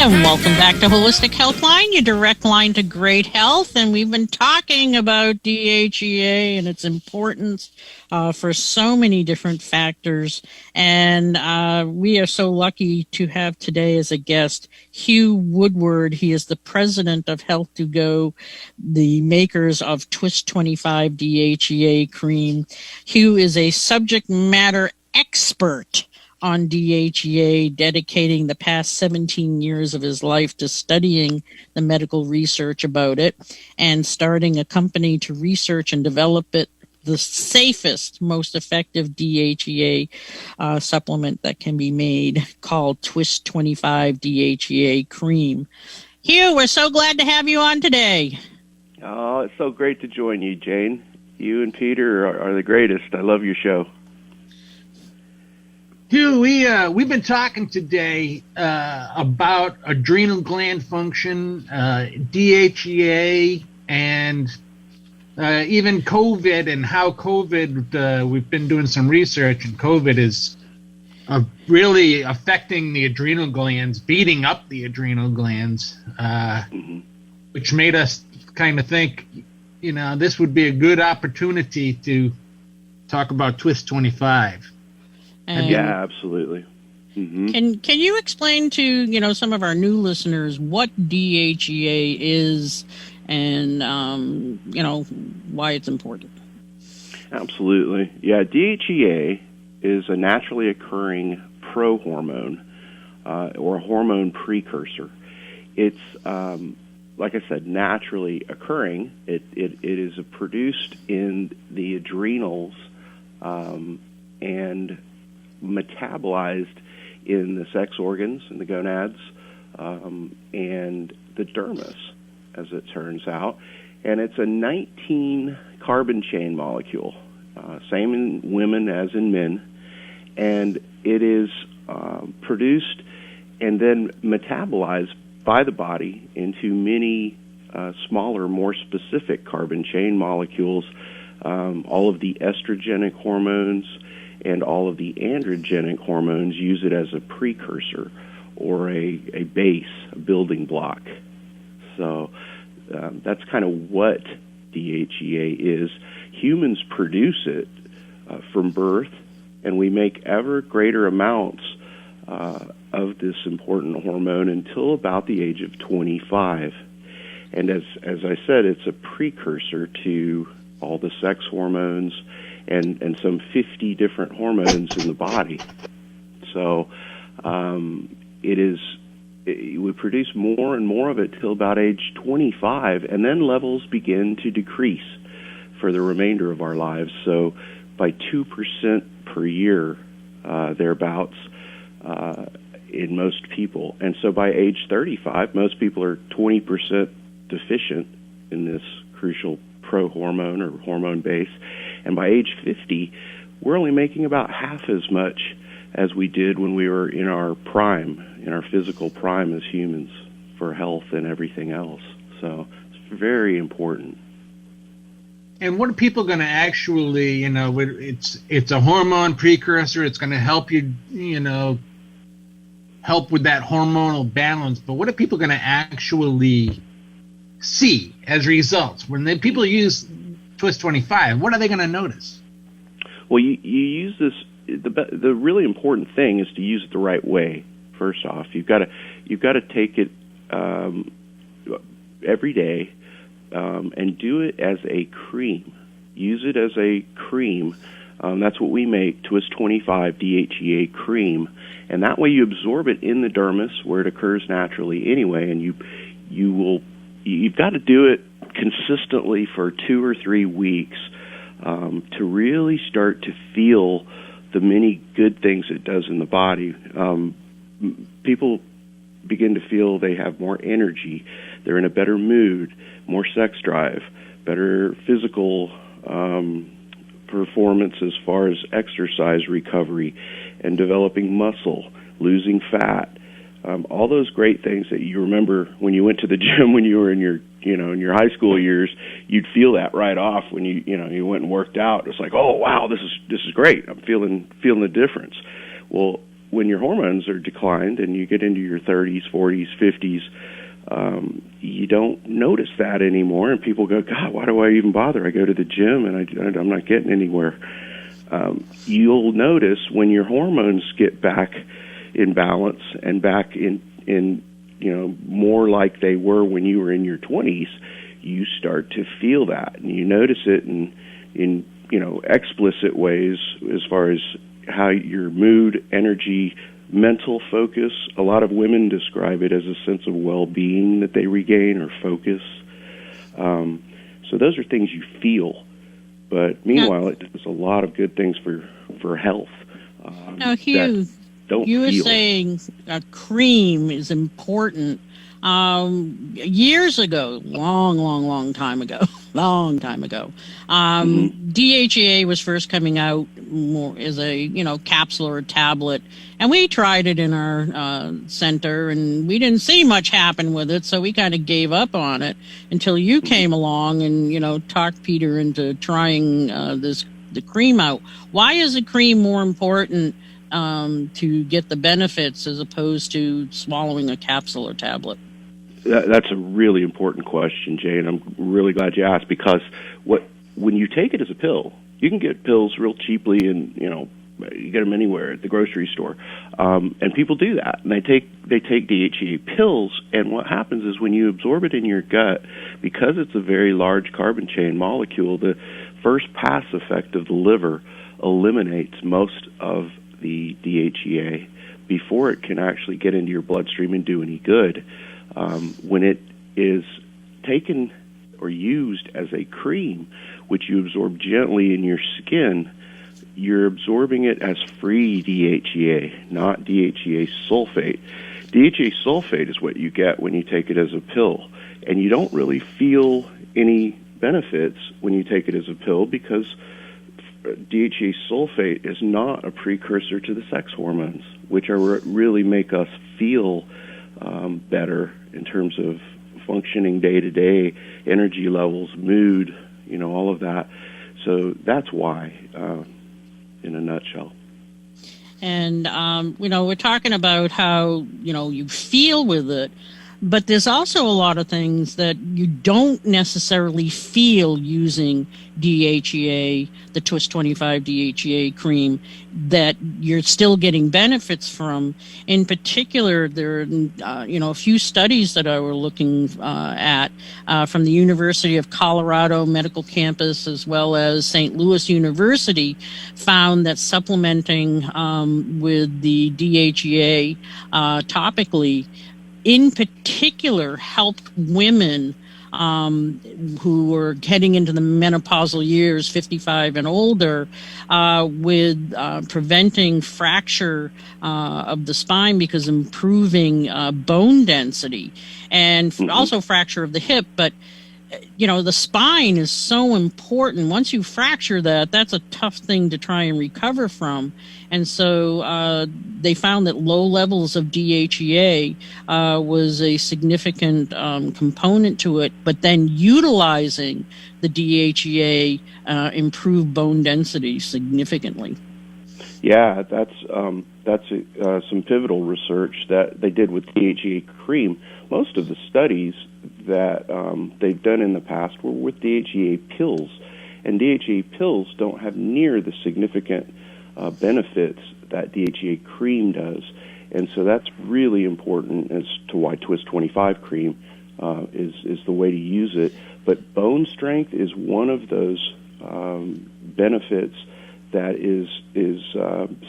And welcome back to Holistic Healthline, your direct line to great health. And we've been talking about DHEA and its importance for so many different factors. And we are so lucky to have today as a guest Hugh Woodward. He is the president of Health2Go, the makers of Twist25 DHEA cream. Hugh is a subject matter expert on DHEA, dedicating the past 17 years of his life to studying the medical research about it and starting a company to research and develop it, the safest, most effective DHEA supplement that can be made, called Twist25 DHEA cream. Hugh, we're so glad to have you on today. Oh, it's so great to join you, Jane. You and Peter are the greatest. I love your show. Hugh, we've been talking today about adrenal gland function, DHEA, and even COVID, and how COVID, we've been doing some research, and COVID is really affecting the adrenal glands, beating up the adrenal glands, which made us kind of think, this would be a good opportunity to talk about Twist25. Yeah, absolutely. Mm-hmm. Can you explain to some of our new listeners what DHEA is and why it's important? Absolutely. Yeah, DHEA is a naturally occurring prohormone or a hormone precursor. It's like I said, naturally occurring. It is produced in the adrenals and metabolized in the sex organs, in the gonads, and the dermis, as it turns out. And it's a 19 carbon chain molecule, same in women as in men. And it is produced and then metabolized by the body into many smaller, more specific carbon chain molecules, all of the estrogenic hormones, and all of the androgenic hormones use it as a precursor or a base, a building block. So that's kind of what DHEA is. Humans produce it from birth, and we make ever greater amounts of this important hormone until about the age of 25. And as I said, it's a precursor to all the sex hormones and some 50 different hormones in the body. So we produce more and more of it till about age 25, and then levels begin to decrease for the remainder of our lives. So by 2% per year, thereabouts, in most people. And so by age 35, most people are 20% deficient in this crucial prohormone or hormone base. And by age 50, we're only making about half as much as we did when we were in our prime, in our physical prime as humans, for health and everything else. So it's very important. And what are people going to actually, it's a hormone precursor. It's going to help you, help with that hormonal balance. But what are people going to actually see as results? When people use Twist25, what are they going to notice? Well, you use this. The really important thing is to use it the right way. First off, you've got to take it every day and do it as a cream. Use it as a cream. That's what we make, Twist25 DHEA cream, and that way you absorb it in the dermis where it occurs naturally anyway, and you've got to do it consistently for 2 or 3 weeks to really start to feel the many good things it does in the body. People begin to feel they have more energy, they're in a better mood, more sex drive, better physical performance as far as exercise recovery and developing muscle, losing fat. All those great things that you remember when you went to the gym when you were in your high school years, you'd feel that right off when you went and worked out. It's like, oh wow, this is great. I'm feeling the difference. Well, when your hormones are declined and you get into your 30s, 40s, 50s, you don't notice that anymore, and people go, God, why do I even bother? I go to the gym and I'm not getting anywhere. You'll notice when your hormones get back in balance and back in more like they were when you were in your 20s, you start to feel that, and you notice it in explicit ways as far as how your mood, energy, mental focus. A lot of women describe it as a sense of well-being that they regain, or focus. So those are things you feel. But meanwhile, it does a lot of good things for health. Now, Hugh, you were saying a cream is important. Years ago, long time ago, DHEA was first coming out more as a, capsule or a tablet. And we tried it in our center, and we didn't see much happen with it, so we kind of gave up on it until you came along and, talked Peter into trying the cream out. Why is a cream more important to get the benefits as opposed to swallowing a capsule or tablet? That's a really important question, Jay, and I'm really glad you asked, because when you take it as a pill, you can get pills real cheaply, and you get them anywhere at the grocery store, and people do that, and they take DHEA pills, and what happens is when you absorb it in your gut, because it's a very large carbon chain molecule, the first pass effect of the liver eliminates most of the DHEA before it can actually get into your bloodstream and do any good. When it is taken or used as a cream, which you absorb gently in your skin, you're absorbing it as free DHEA, not DHEA sulfate. DHEA sulfate is what you get when you take it as a pill, and you don't really feel any benefits when you take it as a pill, because DHEA sulfate is not a precursor to the sex hormones, which are what really make us feel better in terms of functioning day-to-day, energy levels, mood, all of that. So that's why, in a nutshell. And, we're talking about how, you feel with it, but there's also a lot of things that you don't necessarily feel using DHEA, the Twist25 DHEA cream, that you're still getting benefits from. In particular, there are, a few studies that I were looking at from the University of Colorado Medical Campus, as well as St. Louis University, found that supplementing with the DHEA topically, in particular, helped women who were heading into the menopausal years, 55 and older, with preventing fracture of the spine, because improving bone density, and also fracture of the hip. But the spine is so important. Once you fracture that, that's a tough thing to try and recover from. And so they found that low levels of DHEA was a significant component to it. But then utilizing the DHEA improved bone density significantly. Yeah, that's some pivotal research that they did with DHEA cream. Most of the studies that they've done in the past were with DHEA pills, and DHEA pills don't have near the significant benefits that DHEA cream does, and so that's really important as to why Twist25 cream is the way to use it. But bone strength is one of those benefits that is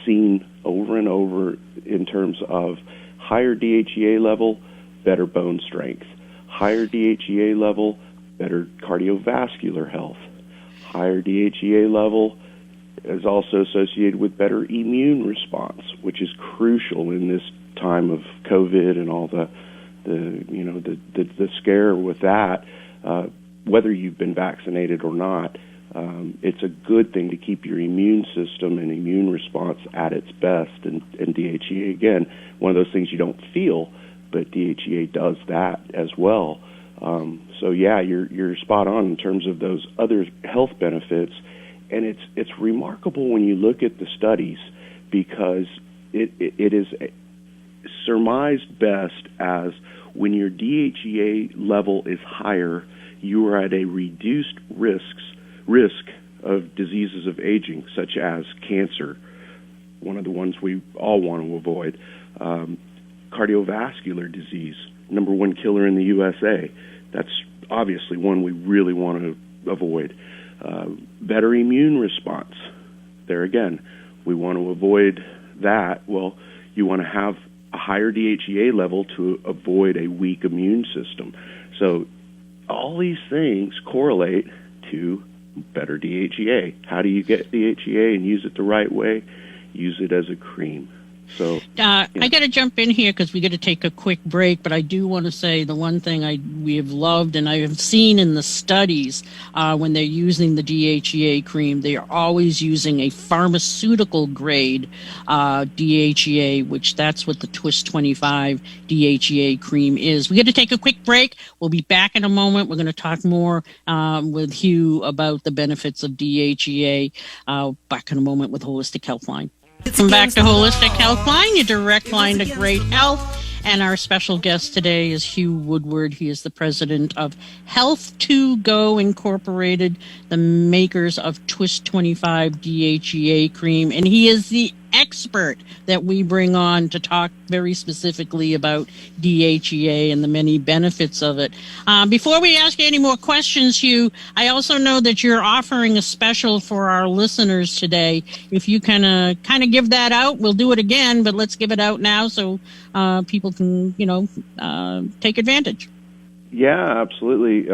seen over and over in terms of higher DHEA level, better bone strength. Higher DHEA level, better cardiovascular health. Higher DHEA level is also associated with better immune response, which is crucial in this time of COVID and all the scare with that. Whether you've been vaccinated or not, it's a good thing to keep your immune system and immune response at its best. And DHEA, again, one of those things you don't feel, but DHEA does that as well. So yeah, you're spot on in terms of those other health benefits, and it's remarkable when you look at the studies, because it is surmised best as when your DHEA level is higher, you are at a reduced risk of diseases of aging, such as cancer, one of the ones we all want to avoid, cardiovascular disease, number one killer in the USA. That's obviously one we really want to avoid. Better immune response. There again, we want to avoid that. Well, you want to have a higher DHEA level to avoid a weak immune system. So all these things correlate to better DHEA. How do you get DHEA and use it the right way? Use it as a cream. So I got to jump in here because we got to take a quick break, but I do want to say the one thing we have loved and I have seen in the studies when they're using the DHEA cream, they are always using a pharmaceutical grade DHEA, which that's what the Twist25 DHEA cream is. We got to take a quick break. We'll be back in a moment. We're going to talk more with Hugh about the benefits of DHEA. Back in a moment with Holistic Healthline. Welcome back to Holistic Healthline, your direct line to great health. And our special guest today is Hugh Woodward. He is the president of Health2Go Incorporated, the makers of Twist25 DHEA cream. And he is the expert that we bring on to talk very specifically about DHEA and the many benefits of it. Before we ask you any more questions, Hugh, I also know that you're offering a special for our listeners today. If you kind of give that out, we'll do it again, but let's give it out now so people can, take advantage. Yeah, absolutely.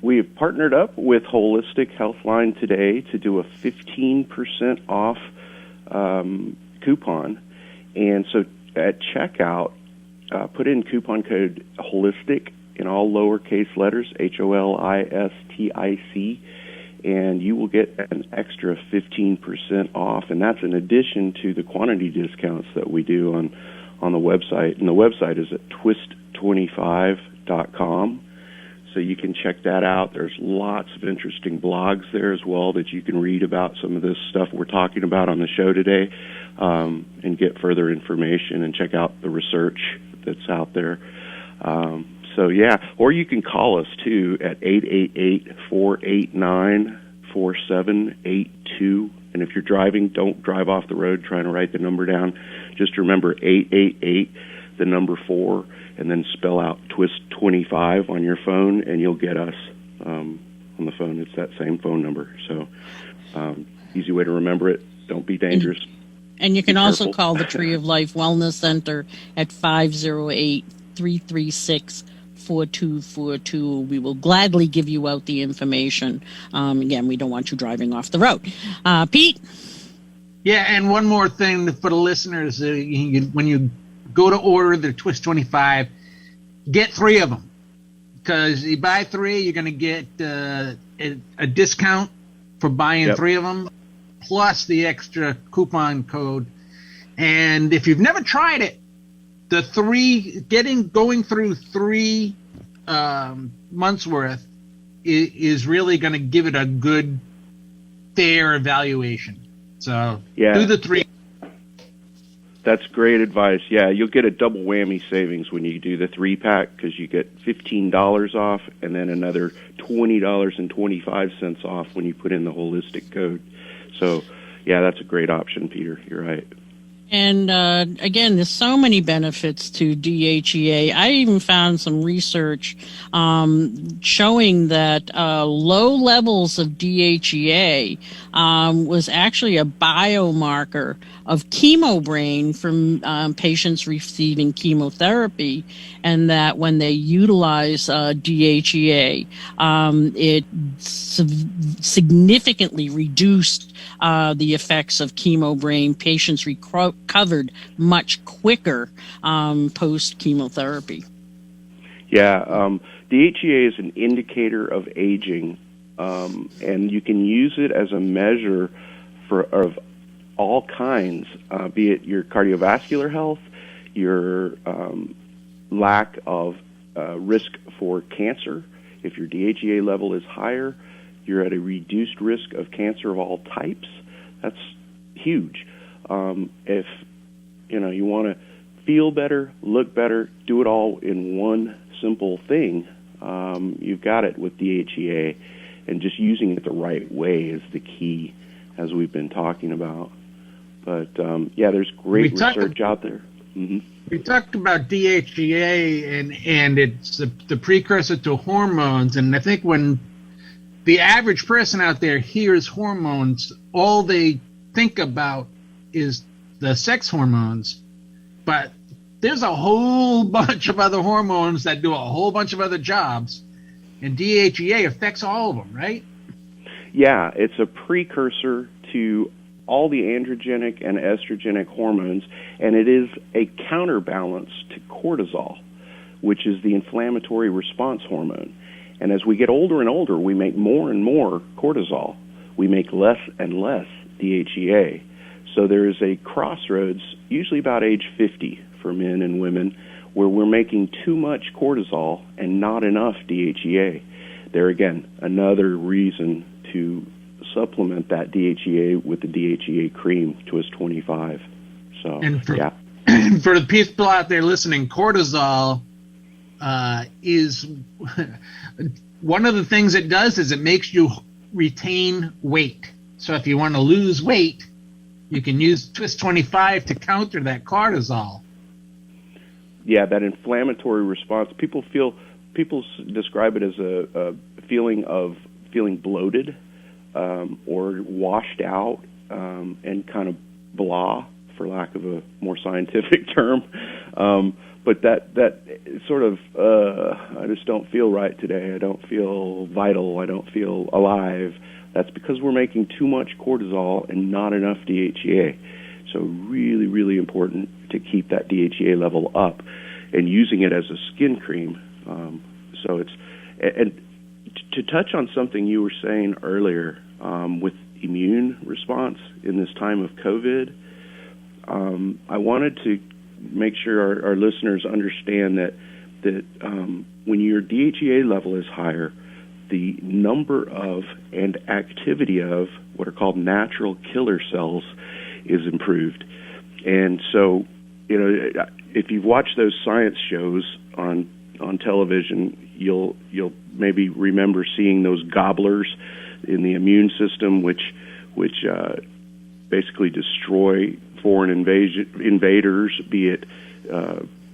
We have partnered up with Holistic Healthline today to do a 15% off coupon. And so at checkout, put in coupon code HOLISTIC in all lowercase letters, HOLISTIC, and you will get an extra 15% off. And that's in addition to the quantity discounts that we do on the website. And the website is at twist25.com. So you can check that out. There's lots of interesting blogs there as well that you can read about some of this stuff we're talking about on the show today, and get further information and check out the research that's out there. Or you can call us too at 888-489-4782. And if you're driving, don't drive off the road trying to write the number down. Just remember 888, the number 4, and then spell out Twist25 on your phone, and you'll get us on the phone. It's that same phone number. So easy way to remember it. Don't be dangerous. And you can also call the Tree of Life Wellness Center at 508-336-4242. We will gladly give you out the information. Again, we don't want you driving off the road. Pete? Yeah, and one more thing for the listeners. When you go to order the Twist25, get 3 of them. Because you buy 3, you're going to get a discount for buying 3 of them, plus the extra coupon code. And if you've never tried it, going through 3 months worth is really going to give it a good, fair evaluation. So do the 3. That's great advice. Yeah, you'll get a double whammy savings when you do the 3-pack because you get $15 off and then another $20.25 off when you put in the holistic code. So, yeah, that's a great option, Peter. You're right. And again, there's so many benefits to DHEA. I even found some research showing that low levels of DHEA was actually a biomarker of chemobrain from patients receiving chemotherapy, and that when they utilize DHEA, it significantly reduced the effects of chemobrain. Patients recovered much quicker post chemotherapy. Yeah, DHEA is an indicator of aging, and you can use it as a measure of all kinds, be it your cardiovascular health, your lack of risk for cancer. If your DHEA level is higher, you're at a reduced risk of cancer of all types. That's huge. If you want to feel better, look better, do it all in one simple thing, you've got it with DHEA, and just using it the right way is the key, as we've been talking about. But there's great research out there. Mm-hmm. We talked about DHEA and it's the precursor to hormones, and I think when the average person out there hears hormones, all they think about is the sex hormones, but there's a whole bunch of other hormones that do a whole bunch of other jobs, and DHEA affects all of them, right? Yeah, it's a precursor to all the androgenic and estrogenic hormones, and it is a counterbalance to cortisol, which is the inflammatory response hormone. And as we get older and older, we make more and more cortisol. We make less and less DHEA. So there is a crossroads, usually about age 50 for men and women, where we're making too much cortisol and not enough DHEA. There again, another reason to supplement that DHEA with the DHEA cream, Twist25. So, and for, yeah. For the people out there listening, cortisol is one of the things it does is it makes you retain weight. So if you want to lose weight, you can use Twist25 to counter that cortisol. Yeah, that inflammatory response. People describe it as a feeling of feeling bloated, or washed out, and kind of blah, for lack of a more scientific term. But that sort of, I just don't feel right today. I don't feel vital. I don't feel alive. That's because we're making too much cortisol and not enough DHEA. So really, really important to keep that DHEA level up, and using it as a skin cream. And to touch on something you were saying earlier, with immune response in this time of COVID, I wanted to make sure our listeners understand that when your DHEA level is higher, the number of and activity of what are called natural killer cells is improved. And so, if you've watched those science shows on television, you'll maybe remember seeing those gobblers in the immune system, which basically destroy foreign invaders, be it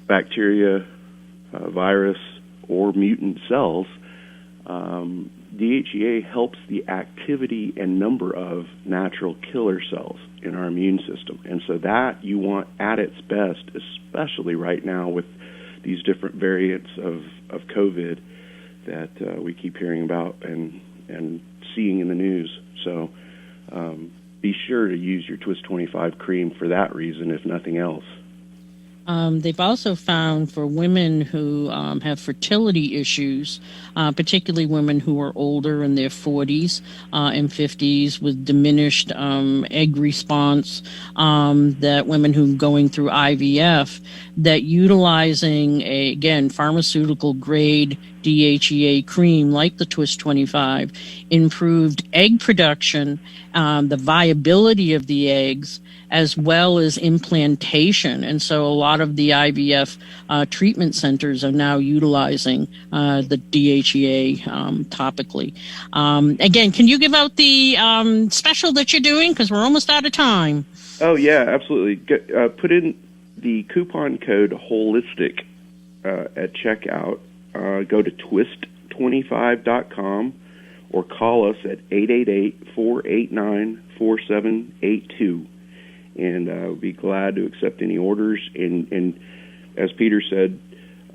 bacteria, virus, or mutant cells. DHEA helps the activity and number of natural killer cells in our immune system. And so that you want at its best, especially right now with these different variants of COVID that we keep hearing about and seeing in the news. So be sure to use your Twist25 cream for that reason, if nothing else. They've also found for women who have fertility issues, particularly women who are older in their 40s and 50s with diminished egg response, that women who are going through IVF, that utilizing again, pharmaceutical grade DHEA cream like the Twist25 improved egg production, the viability of the eggs, as well as implantation. And so a lot of the IVF treatment centers are now utilizing the DHEA topically. Again, can you give out the special that you're doing? Because we're almost out of time. Oh, yeah, absolutely. Put in the coupon code HOLISTIC at checkout. Go to twist25.com or call us at 888-489-4782. And we'll be glad to accept any orders. And as Peter said,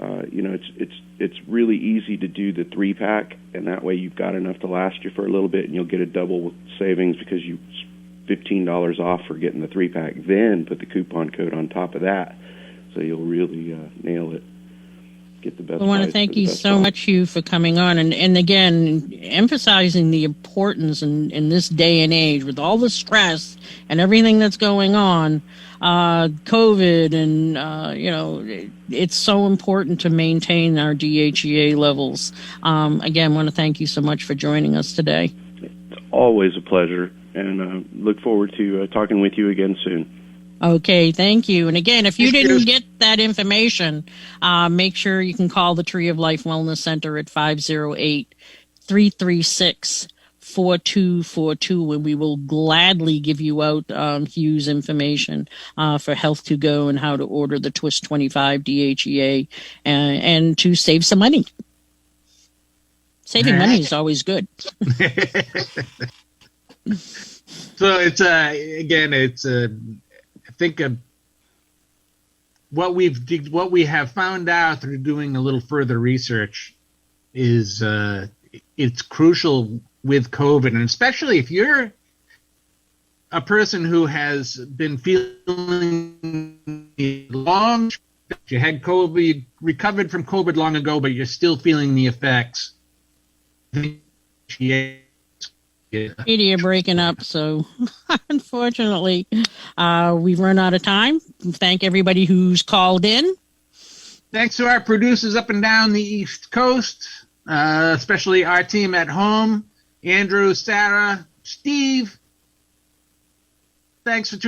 it's really easy to do the 3-pack, and that way you've got enough to last you for a little bit, and you'll get a double savings because you $15 off for getting the 3-pack. Then put the coupon code on top of that, so you'll really nail it. Get the best. I want to thank you so much, Hugh, for coming on, and again, emphasizing the importance in this day and age with all the stress and everything that's going on, COVID, and it's so important to maintain our DHEA levels. Again, I want to thank you so much for joining us today. It's always a pleasure, and look forward to talking with you again soon. Okay, thank you. And again, if you Thank didn't you. get that information, make sure you can call the Tree of Life Wellness Center at 508-336-4242, and we will gladly give you out Hugh's information for Health to Go and how to order the Twist25 DHEA and to save some money. Saving money is always good. So it's again, it's I think what we have found out through doing a little further research is it's crucial with COVID, and especially if you're a person who has been feeling long, you had COVID, you recovered from COVID long ago, but you're still feeling the effects. Media breaking up, so unfortunately, we've run out of time. Thank everybody who's called in. Thanks to our producers up and down the East Coast, especially our team at home, Andrew, Sarah, Steve. Thanks for tuning